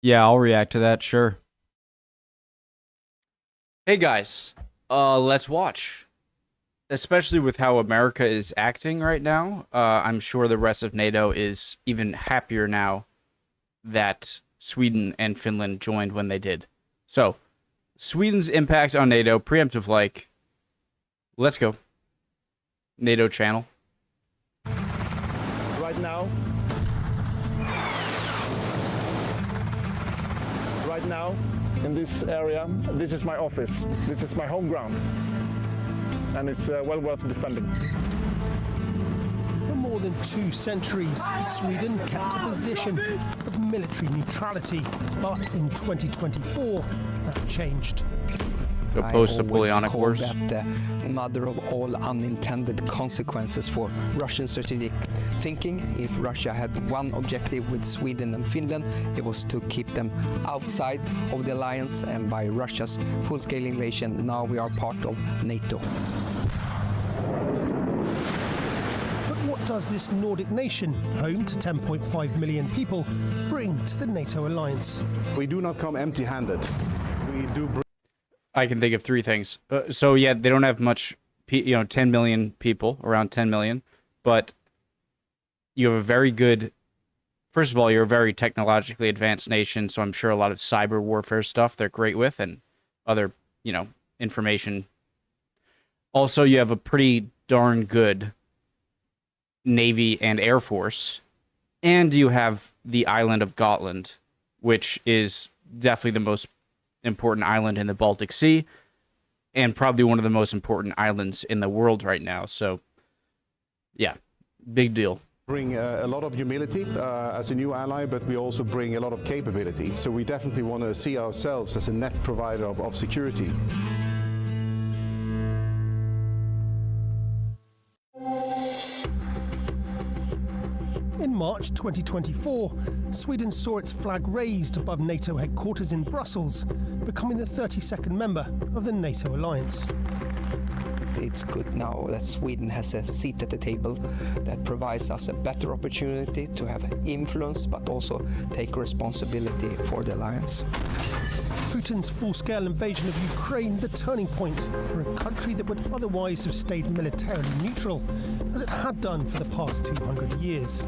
Yeah, I'll react to that, sure. Hey guys, let's watch. Especially with how America is acting right now, I'm sure the rest of NATO is even happier now that Sweden and Finland joined when they did. So, Sweden's impact on NATO, preemptive like. Let's go. NATO channel. Right now. Right now, in this area, this is my office. This is my home ground. And it's well worth defending. For more than 2 centuries, Sweden kept a position of military neutrality. But in 2024, that changed. So post-Napoleonic Wars. That the mother of all unintended consequences for Russian strategic thinking. If Russia had one objective with Sweden and Finland, it was to keep them outside of the alliance, and by Russia's full-scale invasion, now we are part of NATO. But what does this Nordic nation, home to 10.5 million people, bring to the NATO alliance? We do not come empty-handed. We do bring I can think of 3 things. So yeah, they don't have much, 10 million people, around 10 million, but you have a very good, first of all, you're a very technologically advanced nation, so I'm sure a lot of cyber warfare stuff they're great with, and other, information. Also, you have a pretty darn good Navy and Air Force, and you have the island of Gotland, which is definitely the most important island in the Baltic Sea, and probably one of the most important islands in the world right now. So, yeah, big deal. bring a lot of humility as a new ally, but we also bring a lot of capability. So we definitely want to see ourselves as a net provider of security. In March 2024, Sweden saw its flag raised above NATO headquarters in Brussels, becoming the 32nd member of the NATO alliance. It's good now that Sweden has a seat at the table that provides us a better opportunity to have influence, but also take responsibility for the alliance. Putin's full-scale invasion of Ukraine the turning point for a country that would otherwise have stayed militarily neutral, as it had done for the past 200 years.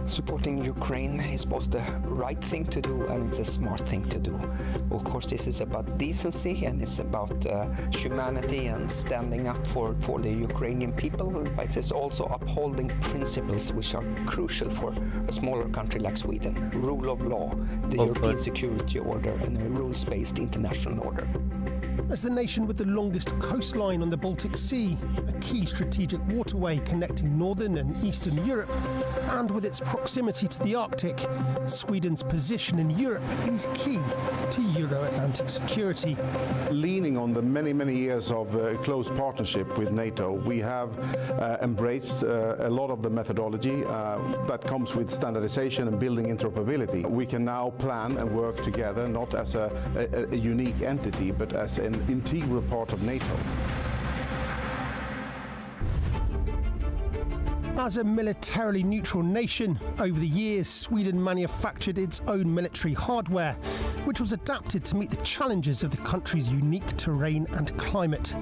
Supporting Ukraine is both the right thing to do and it's a smart thing to do. Of course, this is about decency and it's about humanity and standing up for the Ukrainian people, but it's also upholding principles which are crucial for a smaller country like Sweden. Rule of law, the European security order, and a rules-based international order. As the nation with the longest coastline on the Baltic Sea, a key strategic waterway connecting northern and eastern Europe, and with its proximity to the Arctic, Sweden's position in Europe is key to Euro-Atlantic security. Leaning on the many, many years of close partnership with NATO, we have embraced a lot of the methodology that comes with standardization and building interoperability. We can now plan and work together, not as a unique entity, but as an integral part of NATO. As a militarily neutral nation, over the years, Sweden manufactured its own military hardware, which was adapted to meet the challenges of the country's unique terrain and climate.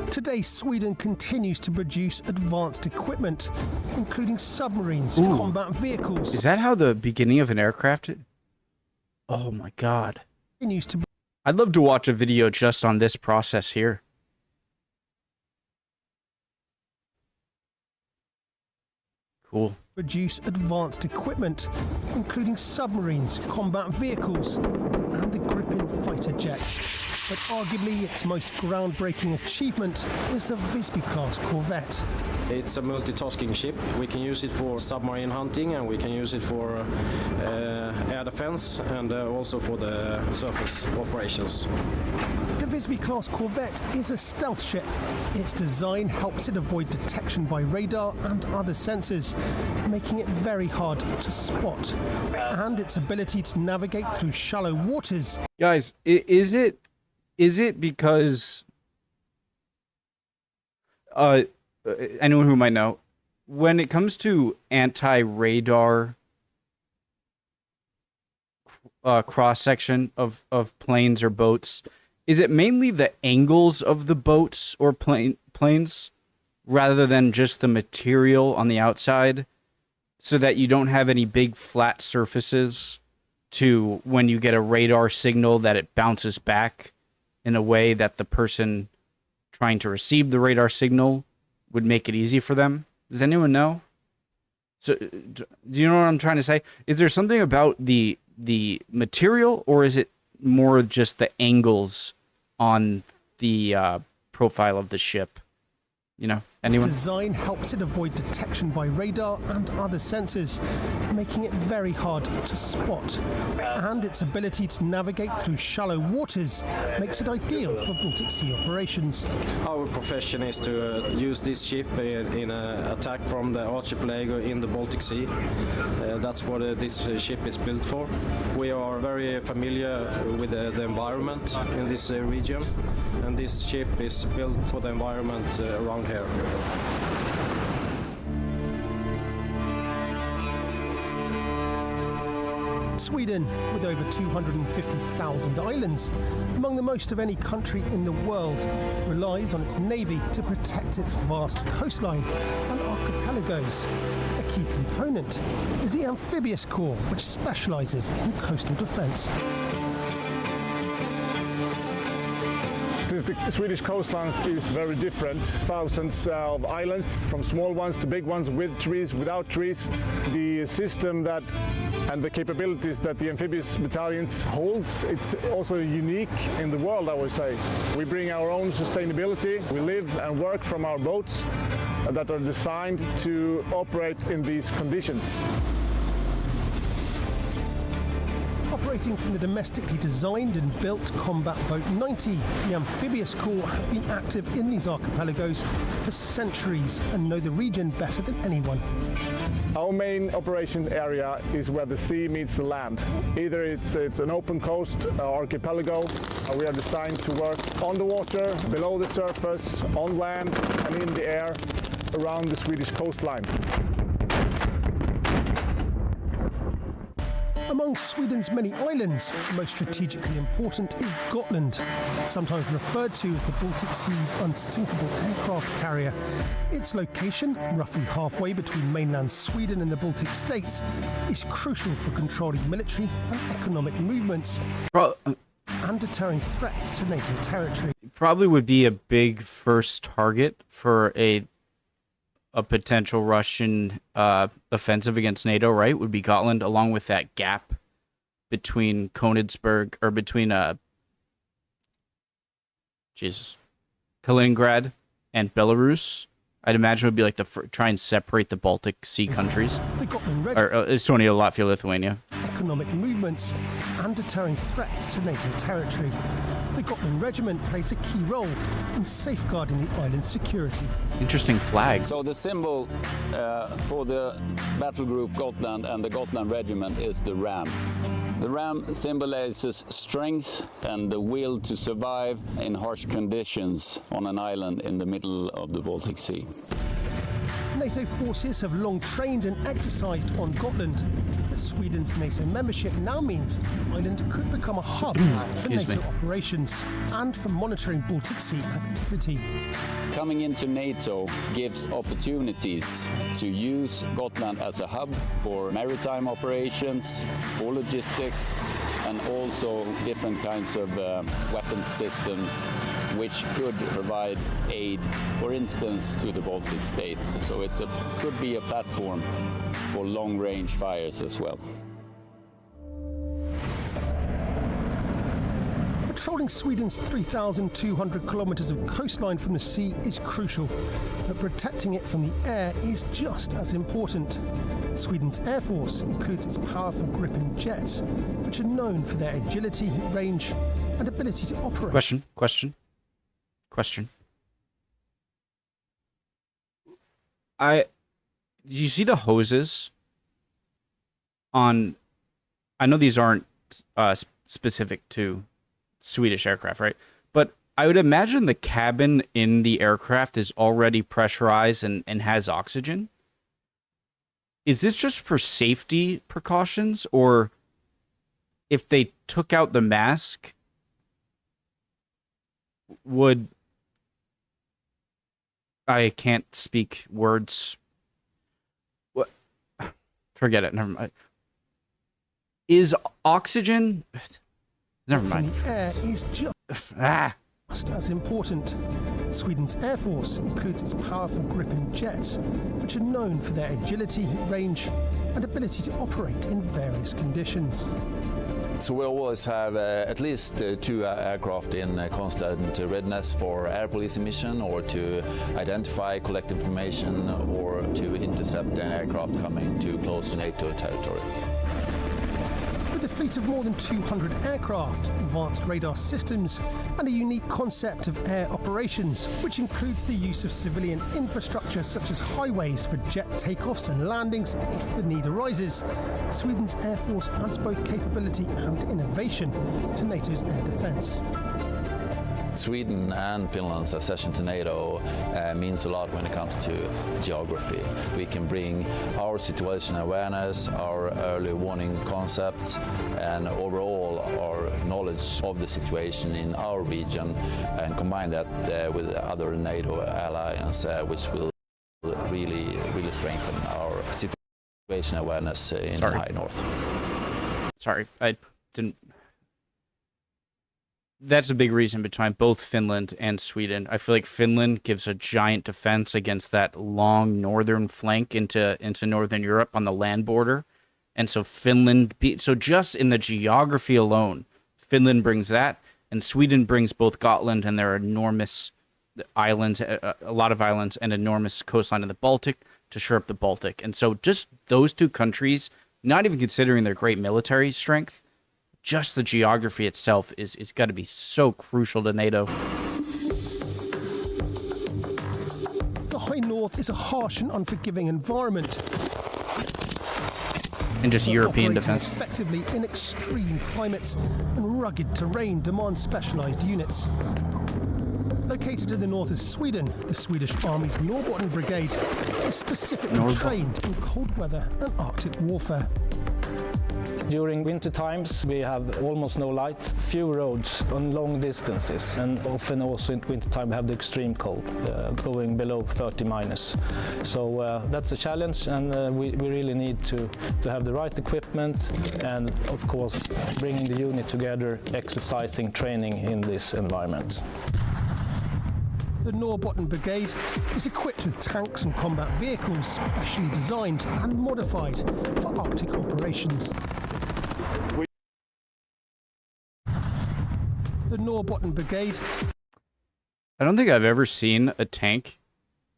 Today, Sweden continues to produce advanced equipment, including submarines, combat vehicles. Is that how the beginning of an aircraft? Oh my God. I'd love to watch a video just on this process here. Cool. Produce advanced equipment, including submarines, combat vehicles, and the Gripen fighter jet. But arguably its most groundbreaking achievement is the Visby-class corvette. It's a multitasking ship. We can use it for submarine hunting and we can use it for air defense and also for the surface operations. The Visby-class corvette is a stealth ship. Its design helps it avoid detection by radar and other sensors, making it very hard to spot. And its ability to navigate through shallow waters. Guys, is it because anyone who might know, when it comes to anti-radar cross section of planes or boats, is it mainly the angles of the boats or planes rather than just the material on the outside, so that you don't have any big flat surfaces to when you get a radar signal that it bounces back in a way that the person trying to receive the radar signal would make it easy for them? Does anyone know? So, do you know what I'm trying to say? Is there something about the material, or is it more just the angles on the profile of the ship? You know, anyone? Its design helps it avoid detection by radar and other sensors, making it very hard to spot. And its ability to navigate through shallow waters makes it ideal for Baltic Sea operations. Our profession is to use this ship in an attack from the archipelago in the Baltic Sea. That's what this ship is built for. We are very familiar with the environment in this region, and this ship is built for the environment around here. Sweden, with over 250,000 islands, among the most of any country in the world, relies on its navy to protect its vast coastline and archipelagos. A key component is the Amphibious Corps, which specialises in coastal defence. Since the Swedish coastline is very different, thousands of islands, from small ones to big ones, with trees, without trees, the system that and the capabilities that the amphibious battalions holds, it's also unique in the world, I would say. We bring our own sustainability. We live and work from our boats that are designed to operate in these conditions. Operating from the domestically designed and built Combat Boat 90, the Amphibious Corps have been active in these archipelagos for centuries and know the region better than anyone. Our main operation area is where the sea meets the land. Either it's an open coast archipelago, or we are designed to work on the water, below the surface, on land and in the air around the Swedish coastline. Among Sweden's many islands, most strategically important is Gotland, sometimes referred to as the Baltic Sea's unsinkable aircraft carrier. Its location, roughly halfway between mainland Sweden and the Baltic states, is crucial for controlling military and economic movements and deterring threats to NATO territory. Probably would be a big first target for a potential Russian offensive against NATO, right? Would be Gotland, along with that gap between Königsberg, or between Kaliningrad and Belarus. I'd imagine it would be like try and separate the Baltic Sea countries, or Estonia, Latvia, Lithuania. Economic movements and deterring threats to NATO territory. The Gotland Regiment plays a key role in safeguarding the island's security. Interesting flag. So the symbol for the battle group Gotland and the Gotland Regiment is the ram. The ram symbolizes strength and the will to survive in harsh conditions on an island in the middle of the Baltic Sea. NATO forces have long trained and exercised on Gotland, but Sweden's NATO membership now means that the island could become a hub for NATO operations and for monitoring Baltic Sea activity. Coming into NATO gives opportunities to use Gotland as a hub for maritime operations, for logistics, and also different kinds of weapons systems which could provide aid, for instance, to the Baltic states. So it could be a platform for long-range fires as well. Patrolling Sweden's 3,200 kilometres of coastline from the sea is crucial, but protecting it from the air is just as important. Sweden's Air Force includes its powerful Gripen jets, which are known for their agility, range, and ability to operate. Question. Do you see the hoses on? I know these aren't specific to Swedish aircraft, right? But I would imagine the cabin in the aircraft is already pressurized and has oxygen. Is this just for safety precautions, or if they took out the mask, would... I can't speak words. What? Forget it. Never mind. Is oxygen... Never mind. The air is just as important. Sweden's Air Force includes its powerful Gripen jets, which are known for their agility, range, and ability to operate in various conditions. So we always have at least 2 aircraft in constant readiness for air police mission, or to identify, collect information, or to intercept an aircraft coming too close to NATO territory. With a fleet of more than 200 aircraft, advanced radar systems, and a unique concept of air operations, which includes the use of civilian infrastructure such as highways for jet takeoffs and landings if the need arises, Sweden's Air Force adds both capability and innovation to NATO's air defence. Sweden and Finland's accession to NATO means a lot when it comes to geography. We can bring our situational awareness, our early warning concepts, and overall our knowledge of the situation in our region, and combine that with other NATO alliance, which will really strengthen our situational awareness in the High North. Sorry, I didn't... That's a big reason between both Finland and Sweden. I feel like Finland gives a giant defense against that long northern flank into northern Europe on the land border. And so so just in the geography alone, Finland brings that, and Sweden brings both Gotland and their enormous islands, a lot of islands, and enormous coastline in the Baltic to shore up the Baltic. And so just those 2 countries, not even considering their great military strength, just the geography itself is got to be so crucial to NATO. The High North is a harsh and unforgiving environment. And just European defense. Effectively in extreme climates and rugged terrain demands specialised units. Located to the north of Sweden, the Swedish Army's Norrbotten Brigade is specifically trained in cold weather and Arctic warfare. During winter times, we have almost no light, few roads on long distances, and often also in winter time we have the extreme cold, going below 30 minus. So that's a challenge, and we really need to have the right equipment, and of course bringing the unit together, exercising, training in this environment. The Norrbotten Brigade is equipped with tanks and combat vehicles specially designed and modified for Arctic operations. The Norrbotten Brigade. I don't think I've ever seen a tank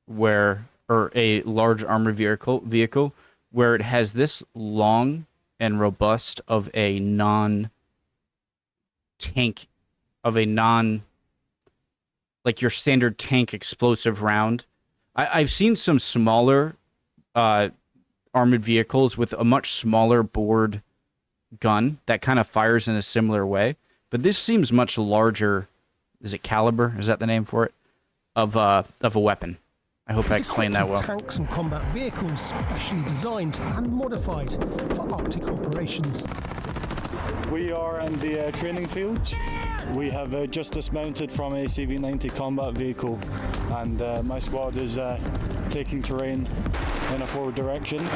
or a large armored vehicle where it has this long and robust of a like your standard tank explosive round. I've seen some smaller armored vehicles with a much smaller bored gun that kind of fires in a similar way. But this seems much larger. Is it caliber? Is that the name for it? Of a weapon. I hope I explained that well. Tanks and combat vehicles specially designed and modified for Arctic operations. We are in the training field. We have just dismounted from a CV-90 combat vehicle, and my squad is taking terrain in a forward direction.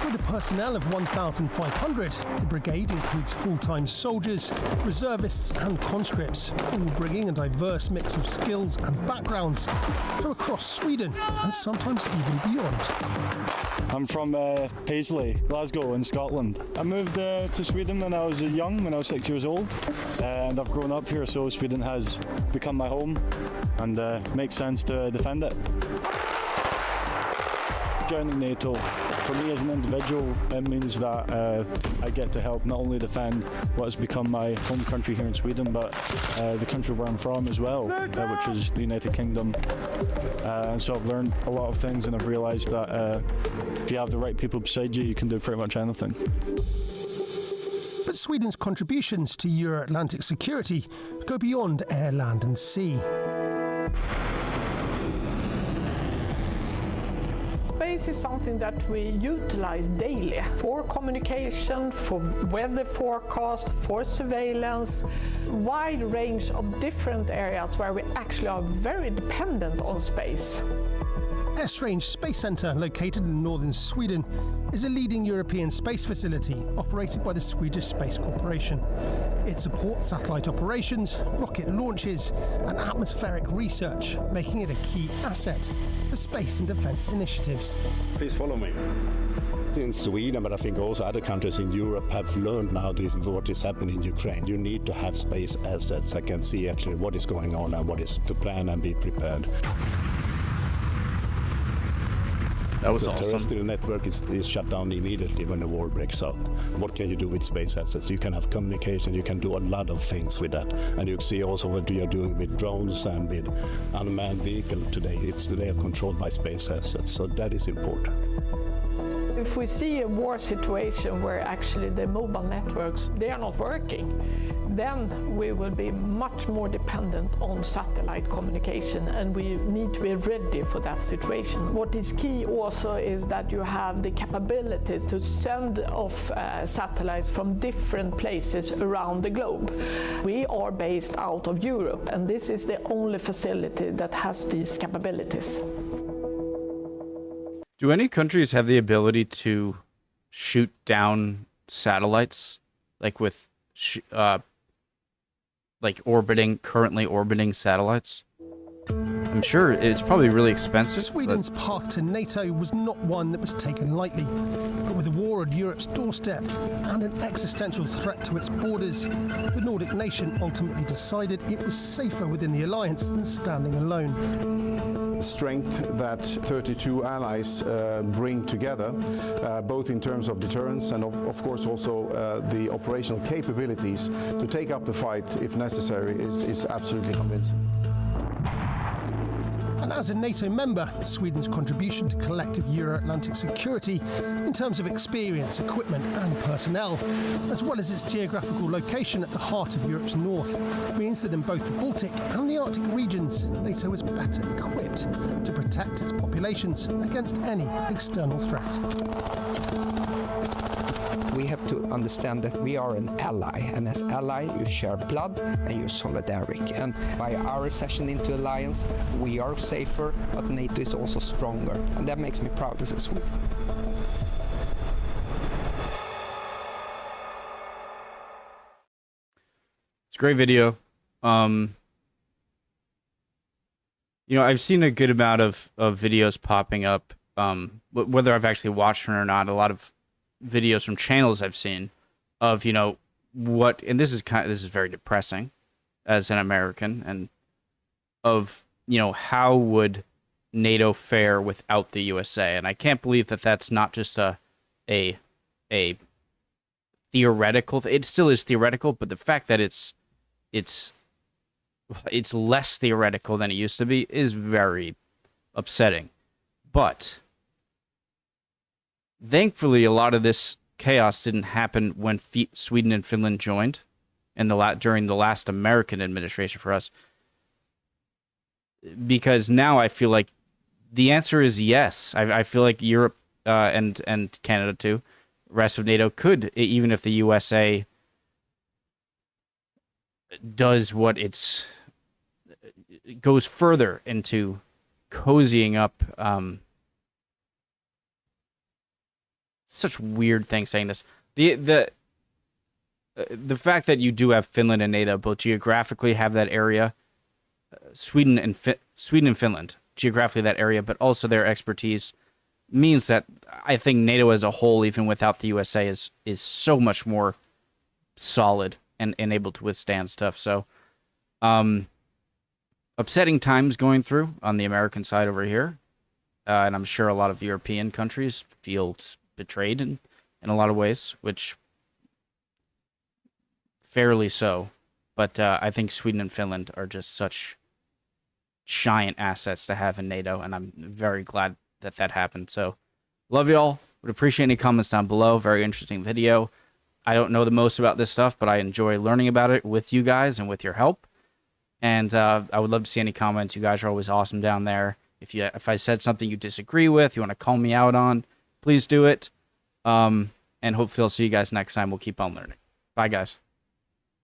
With a personnel of 1,500, the brigade includes full-time soldiers, reservists and conscripts, all bringing a diverse mix of skills and backgrounds from across Sweden and sometimes even beyond. I'm from Paisley, Glasgow in Scotland. I moved to Sweden when I was young, when I was 6 years old, and I've grown up here, so Sweden has become my home, and makes sense to defend it. Joining NATO, for me as an individual, it means that I get to help not only defend what has become my home country here in Sweden, but the country where I'm from as well, which is the United Kingdom. And so I've learned a lot of things, and I've realised that if you have the right people beside you, you can do pretty much anything. But Sweden's contributions to Euro-Atlantic security go beyond air, land and sea. Space is something that we utilize daily for communication, for weather forecast, for surveillance, wide range of different areas where we actually are very dependent on space. Esrange Space Centre, located in northern Sweden, is a leading European space facility operated by the Swedish Space Corporation. It supports satellite operations, rocket launches and atmospheric research, making it a key asset for space and defence initiatives. Please follow me. In Sweden, but I think also other countries in Europe have learned now what is happening in Ukraine. You need to have space assets that can see actually what is going on and what is to plan and be prepared. That was the awesome. terrestrial network is shut down immediately when the war breaks out. What can you do with space assets? You can have communication, you can do a lot of things with that. And you see also what we are doing with drones and with unmanned vehicles today. They are controlled by space assets, so that is important. If we see a war situation where actually the mobile networks, they are not working, then we will be much more dependent on satellite communication, and we need to be ready for that situation. What is key also is that you have the capability to send off satellites from different places around the globe. We are based out of Europe, and this is the only facility that has these capabilities. Do any countries have the ability to shoot down satellites, like with, currently orbiting satellites? I'm sure it's probably really expensive. Sweden's path to NATO was not one that was taken lightly, but with a war on Europe's doorstep and an existential threat to its borders, the Nordic nation ultimately decided it was safer within the alliance than standing alone. The strength that 32 allies bring together, both in terms of deterrence and of course also the operational capabilities to take up the fight if necessary, is absolutely convincing. And as a NATO member, Sweden's contribution to collective Euro-Atlantic security in terms of experience, equipment and personnel, as well as its geographical location at the heart of Europe's north, means that in both the Baltic and the Arctic regions, NATO is better equipped to protect its populations against any external threat. We have to understand that we are an ally, and as ally you share blood and you're solidaric. And by our accession into alliance, we are safer, but NATO is also stronger, and that makes me proud as a Swede. It's a great video. I've seen a good amount of videos popping up, whether I've actually watched one or not. A lot of videos from channels I've seen of, what, and this is very depressing as an American, and of, how would NATO fare without the USA? And I can't believe that that's not just a theoretical, it still is theoretical, but the fact that it's less theoretical than it used to be is very upsetting. But thankfully, a lot of this chaos didn't happen when Sweden and Finland joined during the last American administration for us. Because now I feel like the answer is yes. I feel like Europe and Canada too, rest of NATO could, even if the USA does what goes further into cozying up. Such weird thing saying this. The fact that you do have Finland and NATO both geographically have that area, Sweden and Finland geographically that area, but also their expertise means that I think NATO as a whole, even without the USA, is so much more solid and able to withstand stuff. So, upsetting times going through on the American side over here, and I'm sure a lot of European countries feel betrayed in a lot of ways, which fairly so. But I think Sweden and Finland are just such giant assets to have in NATO, and I'm very glad that happened. So, love y'all. Would appreciate any comments down below. Very interesting video. I don't know the most about this stuff, but I enjoy learning about it with you guys and with your help. And I would love to see any comments. You guys are always awesome down there. If I said something you disagree with, you want to call me out on, please do it. And hopefully I'll see you guys next time. We'll keep on learning. Bye, guys.